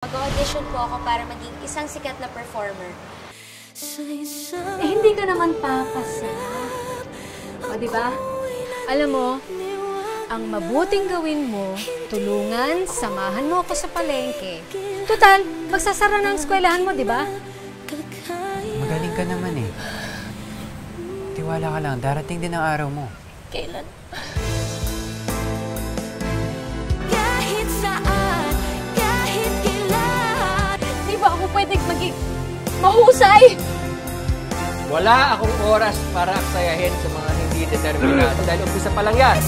Mag-audition po ako para maging isang sikat na performer. Hindi ka naman papasa. O, diba? Alam mo, ang mabuting gawin mo, tulungan, samahan mo ako sa palengke. Total, magsasara ng eskwelahan mo, diba? Magaling ka naman eh. Tiwala ka lang, darating din ang araw mo. Kailan? Kahit saan, kahit kailan. Di ba ako pwedeng maging mahusay? Wala akong oras para aksayahin sa mga hindi determinado dahil umpisa pa lang yan.